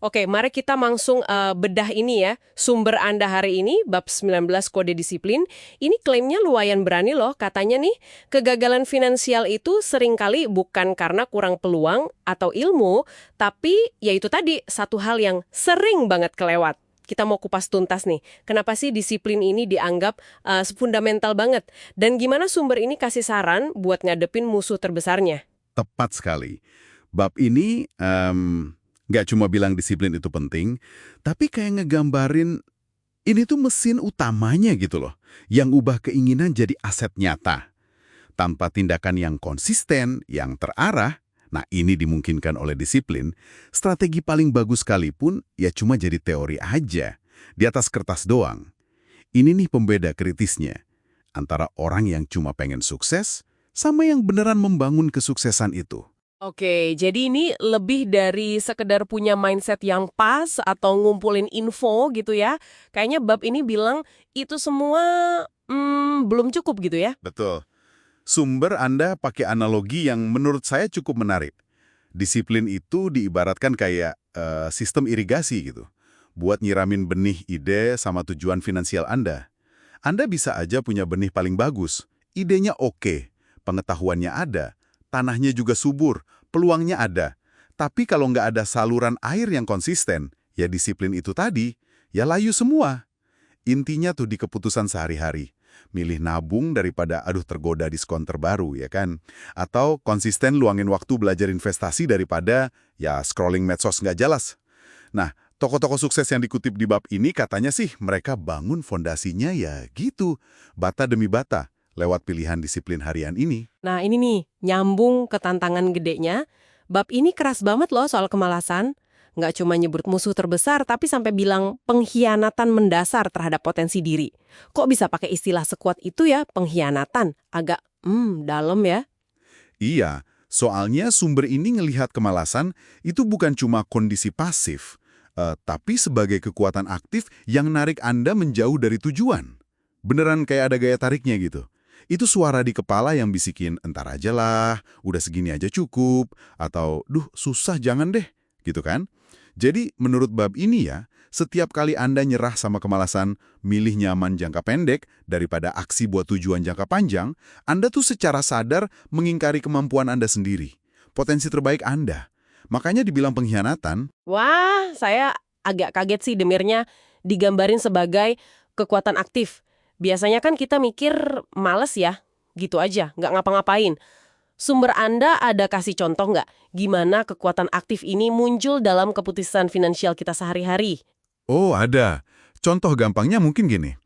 Oke, mari kita langsung bedah ini ya. Sumber Anda hari ini, bab 19 Kode Disiplin, ini klaimnya lumayan berani loh. Katanya nih, kegagalan finansial itu seringkali bukan karena kurang peluang atau ilmu, tapi yaitu tadi, satu hal yang sering banget kelewat. Kita mau kupas tuntas nih, kenapa sih disiplin ini dianggap fundamental banget? Dan gimana sumber ini kasih saran buat ngadepin musuh terbesarnya? Tepat sekali. Bab ini nggak cuma bilang disiplin itu penting, tapi kayak ngegambarin ini tuh mesin utamanya gitu loh, yang ubah keinginan jadi aset nyata. Tanpa tindakan yang konsisten, yang terarah, nah ini dimungkinkan oleh disiplin, strategi paling bagus sekalipun ya cuma jadi teori aja, di atas kertas doang. Ini nih pembeda kritisnya, antara orang yang cuma pengen sukses, sama yang beneran membangun kesuksesan itu. Oke, jadi ini lebih dari sekedar punya mindset yang pas atau ngumpulin info gitu ya. Kayaknya bab ini bilang itu semua belum cukup gitu ya. Betul. Sumber Anda pakai analogi yang menurut saya cukup menarik. Disiplin itu diibaratkan kayak sistem irigasi gitu. Buat nyiramin benih ide sama tujuan finansial Anda. Anda bisa aja punya benih paling bagus. Idenya oke, pengetahuannya ada, tanahnya juga subur, peluangnya ada. Tapi kalau nggak ada saluran air yang konsisten, ya disiplin itu tadi, ya layu semua. Intinya tuh di keputusan sehari-hari. Milih nabung daripada aduh tergoda diskon terbaru, ya kan? Atau konsisten luangin waktu belajar investasi daripada ya scrolling medsos nggak jelas. Nah, tokoh-tokoh sukses yang dikutip di bab ini katanya sih mereka bangun fondasinya ya gitu, bata demi bata, lewat pilihan disiplin harian ini. Nah ini nih, nyambung ke tantangan gedenya. Bab ini keras banget loh soal kemalasan. Nggak cuma nyebut musuh terbesar, tapi sampai bilang pengkhianatan mendasar terhadap potensi diri. Kok bisa pakai istilah sekuat itu ya, pengkhianatan? Agak, dalam ya. Iya, soalnya sumber ini ngelihat kemalasan itu bukan cuma kondisi pasif, tapi sebagai kekuatan aktif yang narik Anda menjauh dari tujuan. Beneran kayak ada gaya tariknya gitu. Itu suara di kepala yang bisikin, entar aja lah, udah segini aja cukup, atau duh susah jangan deh, gitu kan? Jadi menurut bab ini ya, setiap kali Anda nyerah sama kemalasan, milih nyaman jangka pendek daripada aksi buat tujuan jangka panjang, Anda tuh secara sadar mengingkari kemampuan Anda sendiri, potensi terbaik Anda. Makanya dibilang pengkhianatan. Wah, saya agak kaget sih demirnya digambarin sebagai kekuatan aktif. Biasanya kan kita mikir males ya, gitu aja, nggak ngapa-ngapain. Sumber Anda ada kasih contoh nggak? Gimana kekuatan aktif ini muncul dalam keputusan finansial kita sehari-hari? Oh ada. Contoh gampangnya mungkin gini.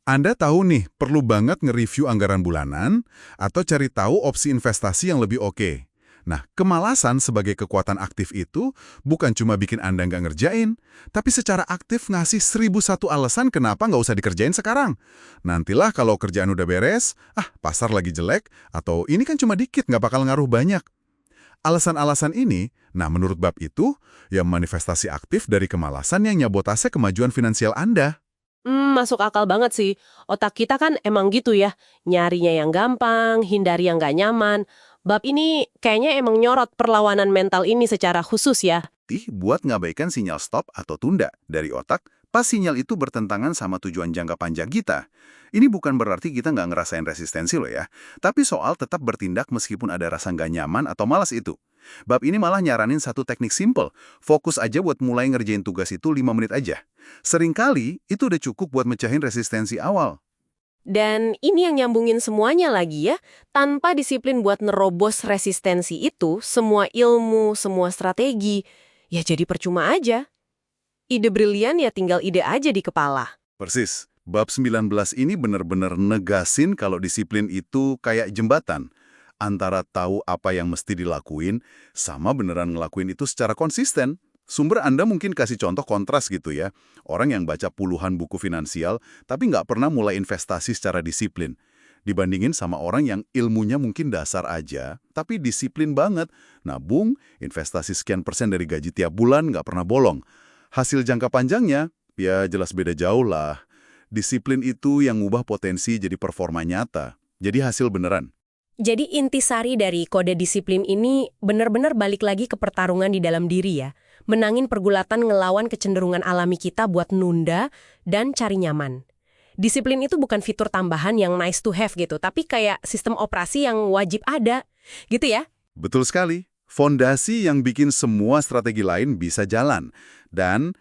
Anda tahu nih, perlu banget nge-review anggaran bulanan atau cari tahu opsi investasi yang lebih oke. Nah, kemalasan sebagai kekuatan aktif itu bukan cuma bikin Anda nggak ngerjain, tapi secara aktif ngasih 1001 alasan kenapa nggak usah dikerjain sekarang. Nantilah kalau kerjaan udah beres, pasar lagi jelek, atau ini kan cuma dikit nggak bakal ngaruh banyak. Alasan-alasan ini, nah menurut bab itu, ya manifestasi aktif dari kemalasan yang nyabotase kemajuan finansial Anda. Masuk akal banget sih. Otak kita kan emang gitu ya, nyarinya yang gampang, hindari yang nggak nyaman. Bab ini kayaknya emang nyorot perlawanan mental ini secara khusus ya. Buat ngabaikan sinyal stop atau tunda dari otak pas sinyal itu bertentangan sama tujuan jangka panjang kita. Ini bukan berarti kita nggak ngerasain resistensi loh ya, tapi soal tetap bertindak meskipun ada rasa nggak nyaman atau malas itu. Bab ini malah nyaranin satu teknik simple, fokus aja buat mulai ngerjain tugas itu 5 menit aja. Seringkali itu udah cukup buat mecahin resistensi awal. Dan ini yang nyambungin semuanya lagi ya, tanpa disiplin buat nerobos resistensi itu, semua ilmu, semua strategi, ya jadi percuma aja. Ide brilian ya tinggal ide aja di kepala. Persis, bab 19 ini bener-bener negasin kalau disiplin itu kayak jembatan antara tahu apa yang mesti dilakuin sama beneran ngelakuin itu secara konsisten. Sumber Anda mungkin kasih contoh kontras gitu ya. Orang yang baca puluhan buku finansial tapi nggak pernah mulai investasi secara disiplin. Dibandingin sama orang yang ilmunya mungkin dasar aja, tapi disiplin banget. Nabung, investasi sekian persen dari gaji tiap bulan nggak pernah bolong. Hasil jangka panjangnya, ya jelas beda jauh lah. Disiplin itu yang ngubah potensi jadi performa nyata. Jadi hasil beneran. Jadi intisari dari kode disiplin ini benar-benar balik lagi ke pertarungan di dalam diri ya. menangin pergulatan ngelawan kecenderungan alami kita buat nunda dan cari nyaman. Disiplin itu bukan fitur tambahan yang nice to have gitu, tapi kayak sistem operasi yang wajib ada. Gitu ya? Betul sekali. Fondasi yang bikin semua strategi lain bisa jalan. Dan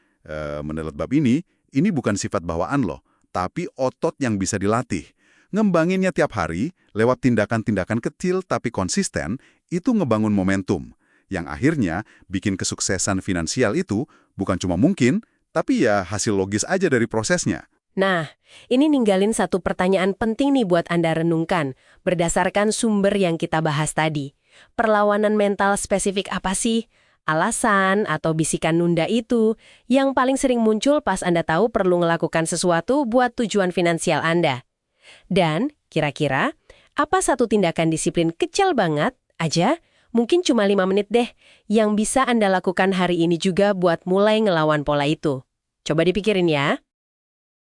menurut bab ini bukan sifat bawaan loh, tapi otot yang bisa dilatih. Ngembanginnya tiap hari, lewat tindakan-tindakan kecil tapi konsisten, itu ngebangun momentum. Yang akhirnya bikin kesuksesan finansial itu bukan cuma mungkin, tapi ya hasil logis aja dari prosesnya. Nah, ini ninggalin satu pertanyaan penting nih buat Anda renungkan, berdasarkan sumber yang kita bahas tadi. Perlawanan mental spesifik apa sih? Alasan atau bisikan nunda itu yang paling sering muncul pas Anda tahu perlu melakukan sesuatu buat tujuan finansial Anda. Dan, kira-kira, apa satu tindakan disiplin kecil banget aja, mungkin cuma 5 menit deh, yang bisa Anda lakukan hari ini juga buat mulai ngelawan pola itu? Coba dipikirin ya.